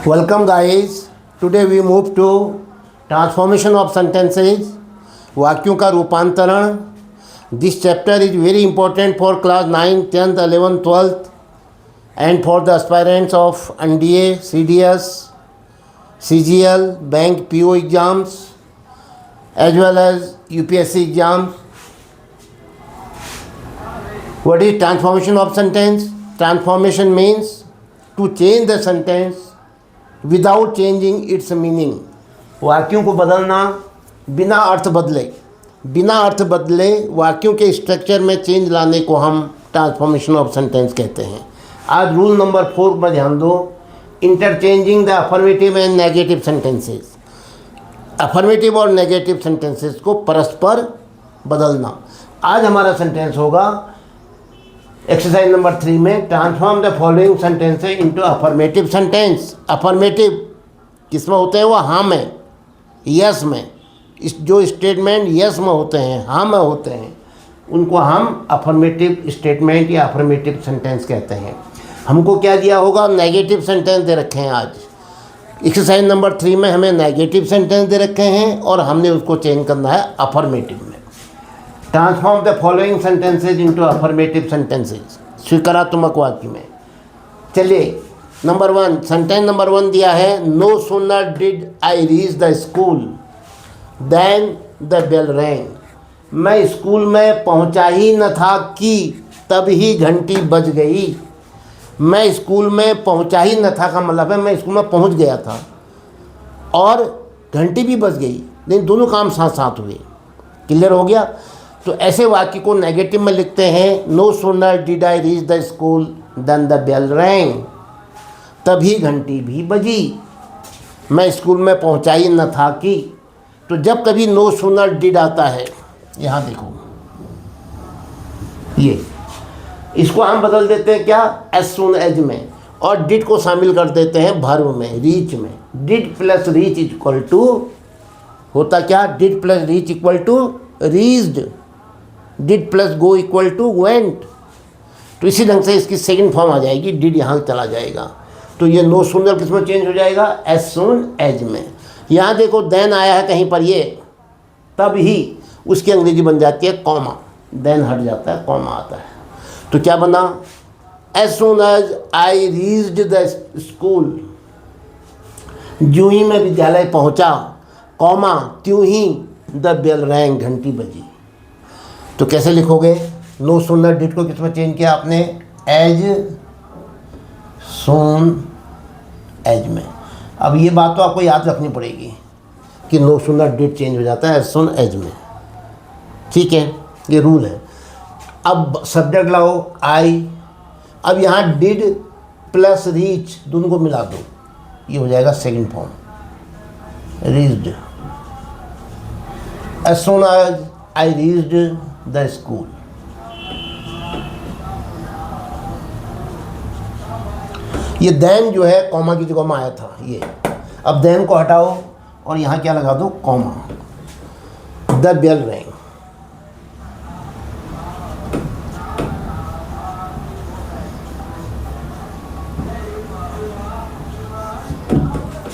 Welcome guys. Today we move to transformation of sentences. वाक्यों का रूपांतरण. This chapter is very important for class 9, 10th, 11th, 12th and for the aspirants of NDA, CDS, CGL, bank PO exams as well as UPSC exams. What is transformation of sentence? Transformation means to change the sentence without changing its meaning. वाक्यों को बदलना बिना अर्थ बदले. बिना अर्थ बदले वाक्यों के structure में चेंज लाने को हम ट्रांसफॉर्मेशन ऑफ सेंटेंस कहते हैं. आज रूल नंबर 4 पर ध्यान दो. Interchanging the affirmative and negative sentences. Affirmative और नेगेटिव सेंटेंसेस को परस्पर बदलना. आज हमारा सेंटेंस होगा एक्सरसाइज नंबर 3 में transform the following sentences into affirmative sentence. Affirmative किस में होते हैं? वो हाँ में, यस में. इस जो स्टेटमेंट यस में होते हैं, हाँ में होते हैं, उनको हम अफर्मेटिव स्टेटमेंट या अफर्मेटिव सेंटेंस कहते हैं. हमको क्या दिया होगा? नेगेटिव सेंटेंस दे रखे हैं. आज एक्सरसाइज नंबर 3 में हमें नेगेटिव सेंटेंस दे रखे हैं और हमने उसको चेंज करना है अफर्मेटिव में. Transform the following sentences into affirmative sentences. स्वीकारात्मक वाक्य में. चलिए नंबर 1, सेंटेंस नंबर 1 दिया है. No sooner did I reach the school then the bell rang. मैं स्कूल में पहुंचा ही न था कि तब ही घंटी बज गई. मैं स्कूल में पहुंचा ही न था का मतलब है मैं स्कूल में पहुंच गया था और घंटी भी बज गई, लेकिन दोनों काम साथ साथ हुए. क्लियर हो गया? तो ऐसे वाक्य को नेगेटिव में लिखते हैं. No sooner did I reach the school then the bell rang. तभी घंटी भी बजी. मैं स्कूल में पहुंचा ही न था कि. तो जब कभी नो सूनर डिड आता है, यहाँ देखो ये, इसको हम बदल देते हैं क्या? एज सून एज में, और डिड को शामिल कर देते हैं वर्ब में, रीच में. Did plus reach equal to होता क्या? Did plus reach equal to reached. Did plus go equal to went. तो इसी ढंग से इसकी सेकंड फॉर्म आ जाएगी. डिड यहाँ चला जाएगा. तो ये नो सूनर किस में चेंज हो जाएगा? एज सून एज में. यहाँ देखो देन आया है कहीं पर, ये तब ही उसकी अंग्रेजी बन जाती है कॉमा. देन हट जाता है, कॉमा आता है. तो क्या बना? As soon as I reached the school. ज्यों ही मैं विद्यालय पहुँचा, कॉमा त्यों ही द बेल रैंग, घंटी बजी. तो कैसे लिखोगे? नो सूनर डिड को किस में चेंज किया आपने? एज सून एज में. अब ये बात तो आपको याद रखनी पड़ेगी कि नो सूनर डिड चेंज हो जाता है एज सून एज में. ठीक है, ये रूल है. अब सब्जेक्ट लाओ आई. अब यहाँ डिड प्लस रीच दोनों को मिला दो, ये हो जाएगा second form, reached. As soon as I reached the school. ये देन जो है कॉमा की जगह में आया था ये. अब देन को हटाओ और यहाँ क्या लगा दो? कॉमा. The bell rang.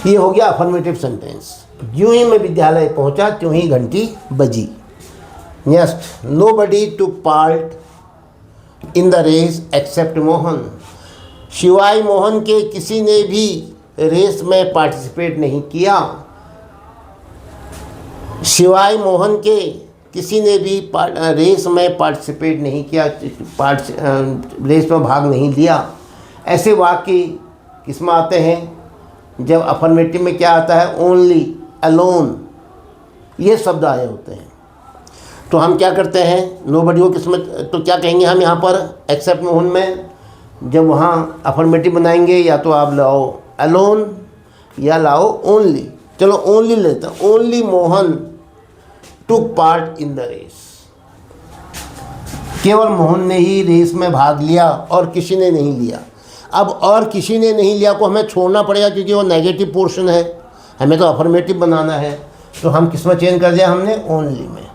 ये हो गया अफर्मेटिव सेंटेंस. ज्यों ही मैं विद्यालय पहुंचा त्यों ही घंटी बजी. Next, nobody took part in the race except Mohan. शिवाय मोहन के किसी ने भी रेस में पार्टिसिपेट नहीं किया. शिवाय मोहन के किसी ने भी रेस में पार्टिसिपेट नहीं किया, रेस में भाग नहीं लिया. ऐसे वाक्य किस में आते हैं? जब अफर्मेटिव में क्या आता है? ओनली, अलोन, ये शब्द आए होते हैं. तो हम क्या करते हैं? नोबडी को किसमें, तो क्या कहेंगे हम यहाँ पर? एक्सेप्ट मोहन में जब वहाँ अफर्मेटिव बनाएंगे या तो आप लाओ अलोन या लाओ ओनली. चलो ओनली लेते हैं. Only Mohan took part in the race. केवल मोहन ने ही रेस में भाग लिया और किसी ने नहीं लिया. अब और किसी ने नहीं लिया को हमें छोड़ना पड़ेगा क्योंकि वो नेगेटिव पोर्शन है, हमें तो अफर्मेटिव बनाना है. तो हम किस में चेंज कर दिया हमने? ओनली में.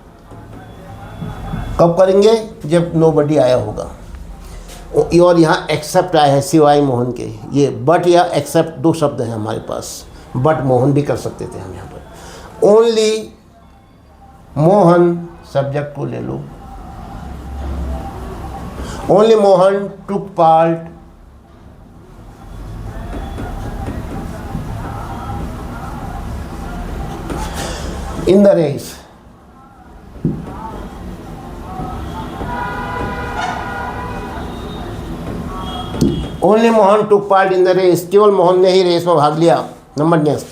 कब करेंगे? जब नोबडी आया होगा. और यहाँ एक्सेप्ट आया है सिवाय मोहन के, ये बट या एक्सेप्ट दो शब्द हैं हमारे पास, बट मोहन भी कर सकते थे हम यहाँ पर। ओनली मोहन सब्जेक्ट को ले लो, only Mohan took part in the race. Only Mohan took part in the race, केवल मोहन ने ही रेस में भाग लिया। Number next,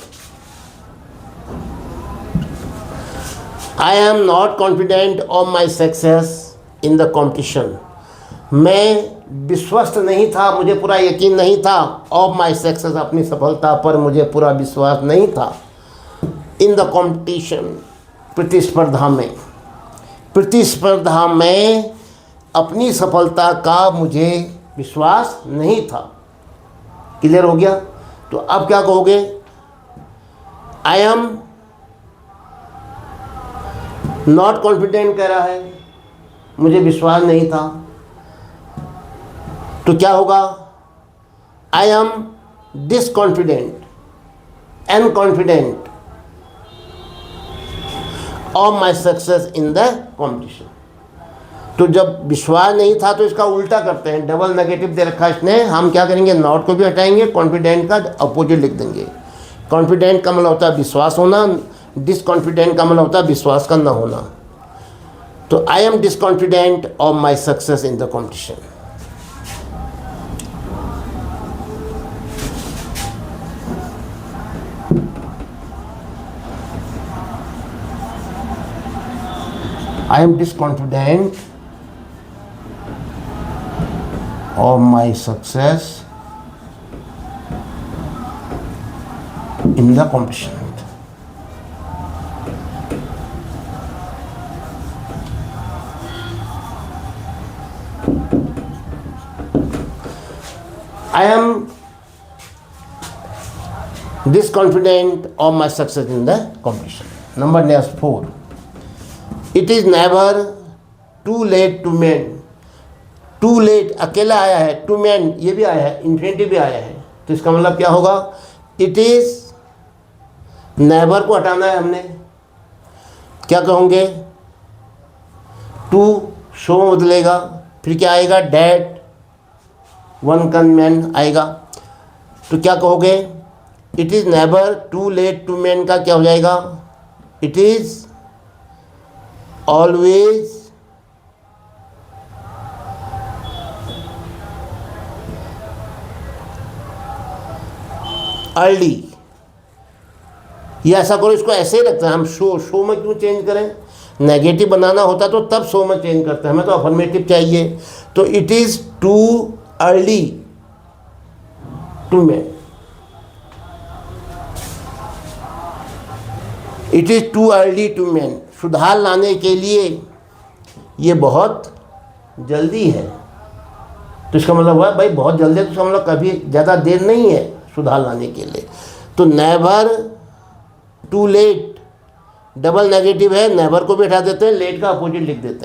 I am not confident of my success in the competition. मैं विश्वस्त नहीं था, मुझे पूरा यकीन नहीं था, ऑफ माई सक्सेस अपनी सफलता पर मुझे पूरा विश्वास नहीं था। इन द कॉम्पिटिशन प्रतिस्पर्धा में, प्रतिस्पर्धा में अपनी सफलता का मुझे विश्वास नहीं था। क्लियर हो गया? तो अब क्या कहोगे? आई एम नॉट कॉन्फिडेंट कह रहा है, मुझे विश्वास नहीं था, तो क्या होगा? I am disconfident, unconfident of my success in the competition. तो जब विश्वास नहीं था तो इसका उल्टा करते हैं, डबल नेगेटिव दे रखा है इसने, हम क्या करेंगे? नॉट को भी हटाएंगे, कॉन्फिडेंट का अपोजिट लिख देंगे। कॉन्फिडेंट का मतलब होता है विश्वास होना, डिसकॉन्फिडेंट का मतलब होता है विश्वास का ना होना। तो I am disconfident of my success in the competition. I am disconfident of my success in the competition. I am disconfident of my success in the competition. Number next 4. It is never too late to mend. Too late अकेला आया है, to man ये भी आया है, infinitive भी आया है, तो इसका मतलब क्या होगा? इट इज़, नेवर को हटाना है हमने, क्या कहोगे? टू शो बदलेगा, फिर क्या आएगा? डैट, वन कन मैन आएगा, तो क्या कहोगे? It is never too late to mend का क्या हो जाएगा? It is always early। ये ऐसा करो, इसको ऐसे ही रखते हैं हम। शो में क्यों चेंज करें? नेगेटिव बनाना होता तो तब शो में चेंज करते हैं, हमें तो अफर्मेटिव चाहिए। तो it is too early to mend, it is too early to mend. सुधार लाने के लिए ये बहुत जल्दी है, तो इसका मतलब हुआ भाई बहुत जल्दी है, तो इसका मतलब कभी ज़्यादा देर नहीं है सुधार लाने के लिए। तो never too late, double negative है, नेवर को भी हटा देते हैं, लेट का अपोजिट लिख देते हैं।